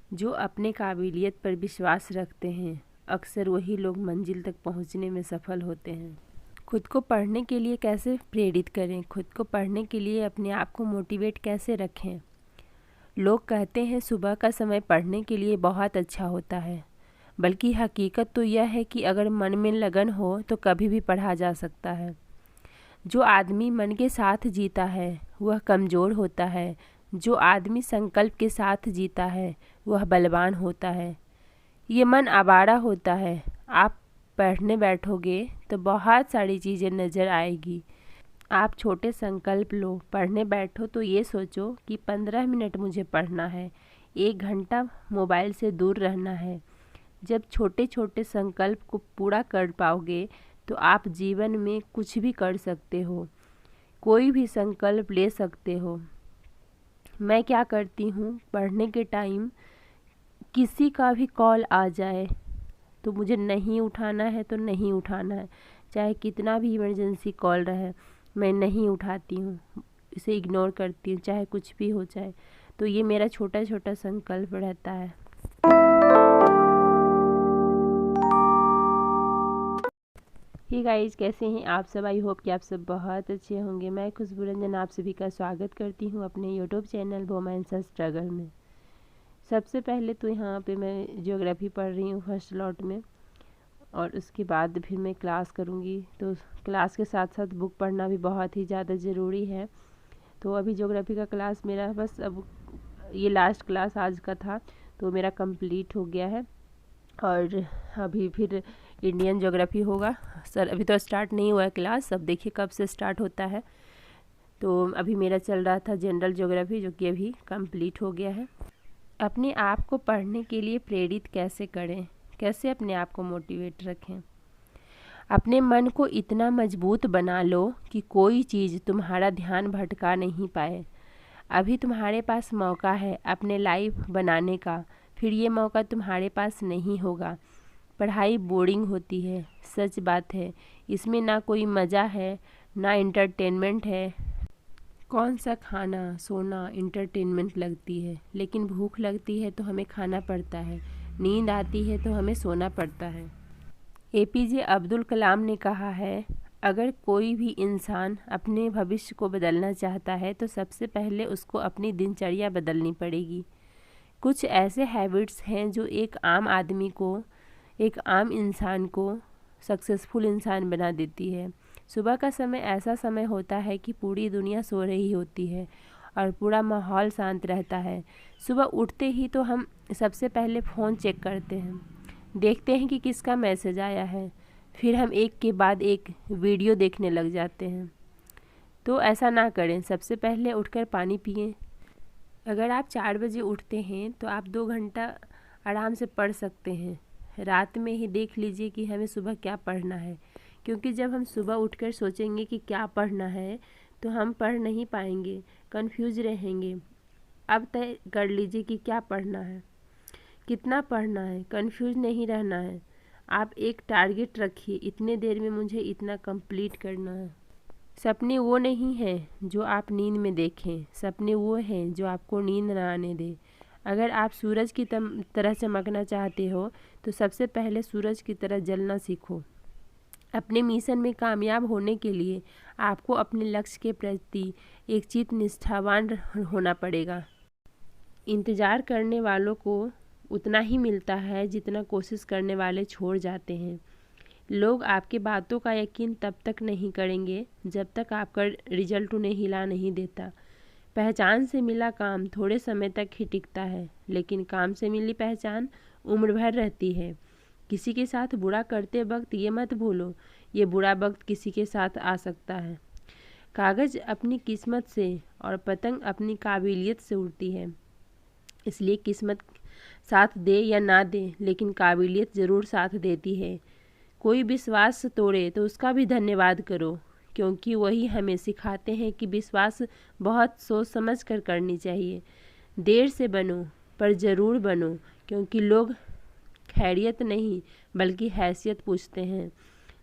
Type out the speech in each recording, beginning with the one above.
जो अपने काबिलियत पर विश्वास रखते हैं अक्सर वही लोग मंजिल तक पहुंचने में सफल होते हैं। खुद को पढ़ने के लिए कैसे प्रेरित करें? खुद को पढ़ने के लिए अपने आप को मोटिवेट कैसे रखें? लोग कहते हैं सुबह का समय पढ़ने के लिए बहुत अच्छा होता है, बल्कि हकीकत तो यह है कि अगर मन में लगन हो तो कभी भी पढ़ा जा सकता है। जो आदमी मन के साथ जीता है वह कमज़ोर होता है, जो आदमी संकल्प के साथ जीता है वह बलवान होता है। ये मन आवारा होता है। आप पढ़ने बैठोगे तो बहुत सारी चीज़ें नज़र आएगी। आप छोटे संकल्प लो, पढ़ने बैठो तो ये सोचो कि 15 मिनट मुझे पढ़ना है, 1 घंटा मोबाइल से दूर रहना है। जब छोटे छोटे संकल्प को पूरा कर पाओगे तो आप जीवन में कुछ भी कर सकते हो, कोई भी संकल्प ले सकते हो। मैं क्या करती हूँ, पढ़ने के टाइम किसी का भी कॉल आ जाए तो मुझे नहीं उठाना है तो नहीं उठाना है, चाहे कितना भी इमरजेंसी कॉल रहे मैं नहीं उठाती हूँ, इसे इग्नोर करती हूँ, चाहे कुछ भी हो जाए। तो ये मेरा छोटा छोटा संकल्प रहता है। हे गाइस, कैसे हैं आप सब? आई होप कि आप सब बहुत अच्छे होंगे। मैं खुशबू रंजन आप सभी का स्वागत करती हूं अपने यूट्यूब चैनल वोमेन्स स्ट्रगल में। सबसे पहले तो यहाँ पे मैं ज्योग्राफी पढ़ रही हूँ फर्स्ट लॉट में, और उसके बाद फिर मैं क्लास करूँगी। तो क्लास के साथ साथ बुक पढ़ना भी बहुत ही ज़्यादा ज़रूरी है। तो अभी ज्योग्राफी का क्लास मेरा बस अब ये लास्ट क्लास आज का था तो मेरा कंप्लीट हो गया है, और अभी फिर इंडियन ज्योग्राफी होगा। सर अभी तो स्टार्ट नहीं हुआ है क्लास, अब देखिए कब से स्टार्ट होता है। तो अभी मेरा चल रहा था जनरल ज्योग्राफी, जो कि अभी कंप्लीट हो गया है। अपने आप को पढ़ने के लिए प्रेरित कैसे करें? कैसे अपने आप को मोटिवेट रखें? अपने मन को इतना मजबूत बना लो कि कोई चीज़ तुम्हारा ध्यान भटका नहीं पाए। अभी तुम्हारे पास मौका है अपने लाइफ बनाने का, फिर ये मौका तुम्हारे पास नहीं होगा। पढ़ाई बोरिंग होती है, सच बात है। इसमें ना कोई मज़ा है ना इंटरटेनमेंट है। कौन सा खाना सोना इंटरटेनमेंट लगती है, लेकिन भूख लगती है तो हमें खाना पड़ता है, नींद आती है तो हमें सोना पड़ता है। एपीजे अब्दुल कलाम ने कहा है, अगर कोई भी इंसान अपने भविष्य को बदलना चाहता है तो सबसे पहले उसको अपनी दिनचर्या बदलनी पड़ेगी। कुछ ऐसे हैबिट्स हैं जो एक आम आदमी को, एक आम इंसान को सक्सेसफुल इंसान बना देती है। सुबह का समय ऐसा समय होता है कि पूरी दुनिया सो रही होती है और पूरा माहौल शांत रहता है। सुबह उठते ही तो हम सबसे पहले फ़ोन चेक करते हैं, देखते हैं कि किसका मैसेज आया है, फिर हम एक के बाद एक वीडियो देखने लग जाते हैं। तो ऐसा ना करें, सबसे पहले उठकर पानी पिएं। अगर आप 4 बजे उठते हैं तो आप 2 घंटा आराम से पढ़ सकते हैं। रात में ही देख लीजिए कि हमें सुबह क्या पढ़ना है, क्योंकि जब हम सुबह उठकर सोचेंगे कि क्या पढ़ना है तो हम पढ़ नहीं पाएंगे, कंफ्यूज रहेंगे। अब तय कर लीजिए कि क्या पढ़ना है, कितना पढ़ना है, कंफ्यूज नहीं रहना है। आप एक टारगेट रखिए, इतने देर में मुझे इतना कंप्लीट करना है। सपने वो नहीं हैं जो आप नींद में देखें, सपने वो हैं जो आपको नींद ना आने दें। अगर आप सूरज की तरह चमकना चाहते हो तो सबसे पहले सूरज की तरह जलना सीखो। अपने मिशन में कामयाब होने के लिए आपको अपने लक्ष्य के प्रति एक चित निष्ठावान होना पड़ेगा। इंतज़ार करने वालों को उतना ही मिलता है जितना कोशिश करने वाले छोड़ जाते हैं। लोग आपकी बातों का यकीन तब तक नहीं करेंगे जब तक आपका रिजल्ट उन्हें हिला नहीं देता। पहचान से मिला काम थोड़े समय तक ही टिकता है, लेकिन काम से मिली पहचान उम्र भर रहती है। किसी के साथ बुरा करते वक्त ये मत भूलो, ये बुरा वक्त किसी के साथ आ सकता है। कागज़ अपनी किस्मत से और पतंग अपनी काबिलियत से उड़ती है। इसलिए किस्मत साथ दे या ना दे, लेकिन काबिलियत ज़रूर साथ देती है। कोई विश्वास तोड़े तो उसका भी धन्यवाद करो, क्योंकि वही हमें सिखाते हैं कि विश्वास बहुत सोच समझ कर करनी चाहिए। देर से बनो पर ज़रूर बनो, क्योंकि लोग खैरियत नहीं बल्कि हैसियत पूछते हैं।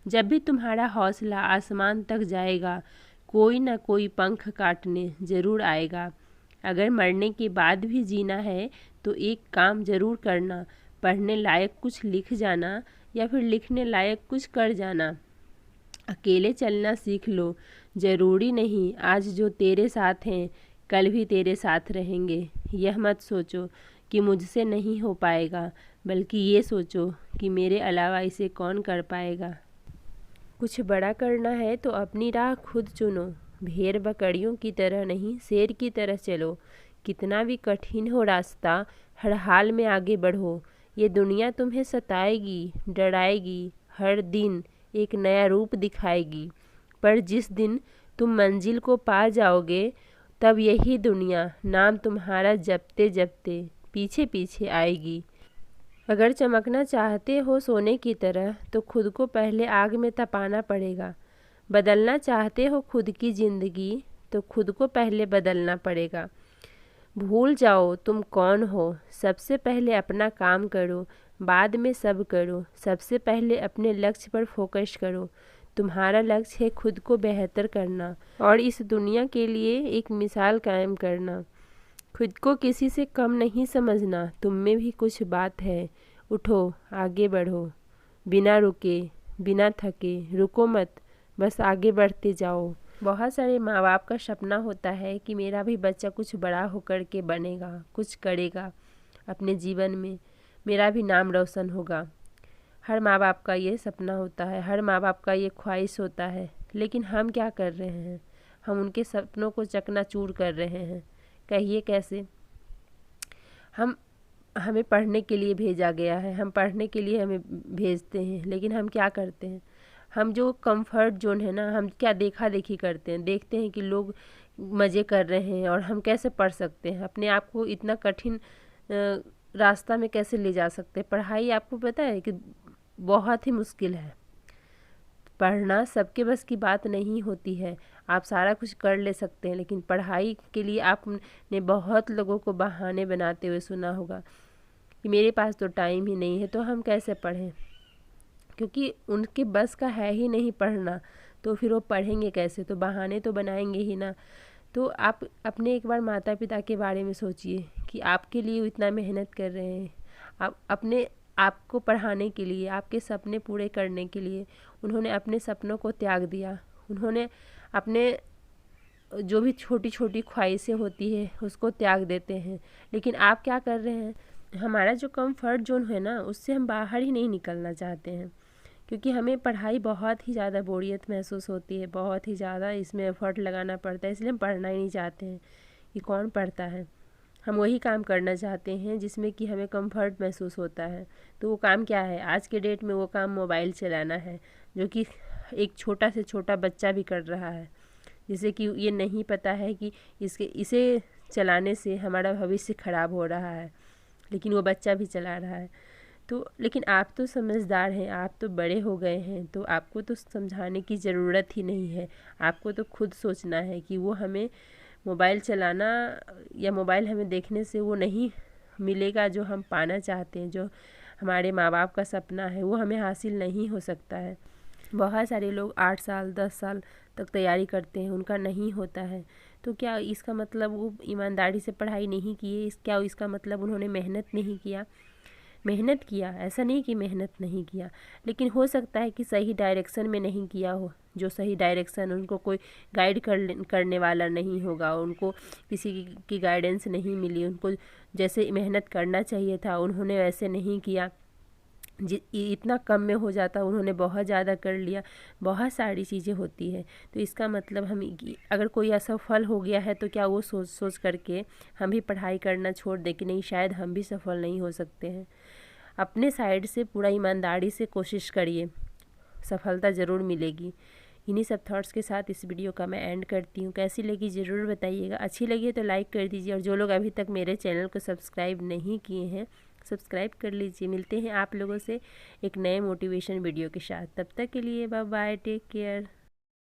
जब भी तुम्हारा हौसला आसमान तक जाएगा, कोई ना कोई पंख काटने ज़रूर आएगा। अगर मरने के बाद भी जीना है तो एक काम ज़रूर करना, पढ़ने लायक कुछ लिख जाना या फिर लिखने लायक कुछ कर जाना। अकेले चलना सीख लो, ज़रूरी नहीं आज जो तेरे साथ हैं कल भी तेरे साथ रहेंगे। यह मत सोचो कि मुझसे नहीं हो पाएगा, बल्कि ये सोचो कि मेरे अलावा इसे कौन कर पाएगा। कुछ बड़ा करना है तो अपनी राह खुद चुनो, भेड़ बकरियों की तरह नहीं शेर की तरह चलो। कितना भी कठिन हो रास्ता, हर हाल में आगे बढ़ो। ये दुनिया तुम्हें सताएगी, डराएगी, हर दिन एक नया रूप दिखाएगी, पर जिस दिन तुम मंजिल को पा जाओगे तब यही दुनिया नाम तुम्हारा जपते जपते पीछे पीछे आएगी। अगर चमकना चाहते हो सोने की तरह तो खुद को पहले आग में तपाना पड़ेगा। बदलना चाहते हो खुद की ज़िंदगी तो खुद को पहले बदलना पड़ेगा। भूल जाओ तुम कौन हो, सबसे पहले अपना काम करो, बाद में सब करो। सबसे पहले अपने लक्ष्य पर फोकस करो। तुम्हारा लक्ष्य है खुद को बेहतर करना और इस दुनिया के लिए एक मिसाल कायम करना। खुद को किसी से कम नहीं समझना, तुम में भी कुछ बात है। उठो, आगे बढ़ो, बिना रुके, बिना थके। रुको मत, बस आगे बढ़ते जाओ। बहुत सारे माँ बाप का सपना होता है कि मेरा भी बच्चा कुछ बड़ा होकर के बनेगा, कुछ करेगा अपने जीवन में, मेरा भी नाम रोशन होगा। हर माँ बाप का ये सपना होता है, हर माँ बाप का ये ख्वाहिश होता है। लेकिन हम क्या कर रहे हैं? हम उनके सपनों को चकनाचूर कर रहे हैं। कहिए कैसे? हमें पढ़ने के लिए भेजा गया है, हम पढ़ने के लिए हमें भेजते हैं, लेकिन हम क्या करते हैं? हम जो कंफर्ट जोन है ना, हम क्या देखा देखी करते हैं, देखते हैं कि लोग मज़े कर रहे हैं और हम कैसे पढ़ सकते हैं, अपने आप को इतना कठिन रास्ता में कैसे ले जा सकते हैं। पढ़ाई आपको पता है कि बहुत ही मुश्किल है। पढ़ना सबके बस की बात नहीं होती है। आप सारा कुछ कर ले सकते हैं, लेकिन पढ़ाई के लिए आपने बहुत लोगों को बहाने बनाते हुए सुना होगा कि मेरे पास तो टाइम ही नहीं है, तो हम कैसे पढ़ें? क्योंकि उनके बस का है ही नहीं पढ़ना, तो फिर वो पढ़ेंगे कैसे? तो बहाने तो बनाएंगे ही ना। तो आप अपने एक बार माता पिता के बारे में सोचिए कि आपके लिए वो इतना मेहनत कर रहे हैं, आप अपने आपको पढ़ाने के लिए, आपके सपने पूरे करने के लिए उन्होंने अपने सपनों को त्याग दिया। उन्होंने अपने जो भी छोटी छोटी ख्वाहिशें होती है उसको त्याग देते हैं। लेकिन आप क्या कर रहे हैं? हमारा जो कंफर्ट जोन है ना, उससे हम बाहर ही नहीं निकलना चाहते हैं, क्योंकि हमें पढ़ाई बहुत ही ज़्यादा बोरियत महसूस होती है, बहुत ही ज़्यादा इसमें एफर्ट लगाना पड़ता है, इसलिए हम पढ़ना ही नहीं चाहते हैं। कि कौन पढ़ता है? हम वही काम करना चाहते हैं जिसमें कि हमें कंफर्ट महसूस होता है। तो वो काम क्या है? आज के डेट में वो काम मोबाइल चलाना है, जो कि एक छोटा से छोटा बच्चा भी कर रहा है, जिसे कि ये नहीं पता है कि इसे चलाने से हमारा भविष्य ख़राब हो रहा है, लेकिन वो बच्चा भी चला रहा है। तो लेकिन आप तो समझदार हैं, आप तो बड़े हो गए हैं, तो आपको तो समझाने की ज़रूरत ही नहीं है। आपको तो खुद सोचना है कि वो हमें मोबाइल चलाना या मोबाइल हमें देखने से वो नहीं मिलेगा जो हम पाना चाहते हैं, जो हमारे माँ बाप का सपना है वो हमें हासिल नहीं हो सकता है। बहुत सारे लोग 8 साल 10 साल तक तैयारी करते हैं, उनका नहीं होता है। तो क्या इसका मतलब वो ईमानदारी से पढ़ाई नहीं किए? क्या इसका मतलब उन्होंने मेहनत नहीं किया? मेहनत किया, ऐसा नहीं कि मेहनत नहीं किया, लेकिन हो सकता है कि सही डायरेक्शन में नहीं किया हो। जो सही डायरेक्शन, उनको कोई गाइड करने वाला नहीं होगा, उनको किसी की गाइडेंस नहीं मिली, उनको जैसे मेहनत करना चाहिए था उन्होंने वैसे नहीं किया। इतना कम में हो जाता, उन्होंने बहुत ज़्यादा कर लिया। बहुत सारी चीज़ें होती है। तो इसका मतलब हम अगर कोई असफल हो गया है तो क्या वो सोच सोच करके हम भी पढ़ाई करना छोड़ दें कि नहीं शायद हम भी सफल नहीं हो सकते हैं? अपने साइड से पूरा ईमानदारी से कोशिश करिए, सफलता ज़रूर मिलेगी। इन्हीं सब थॉट्स के साथ इस वीडियो का मैं एंड करती हूँ। कैसी लगी ज़रूर बताइएगा। अच्छी लगी तो लाइक कर दीजिए, और जो लोग अभी तक मेरे चैनल को सब्सक्राइब नहीं किए हैं सब्सक्राइब कर लीजिए। मिलते हैं आप लोगों से एक नए मोटिवेशन वीडियो के साथ। तब तक के लिए बाय बाय, टेक केयर।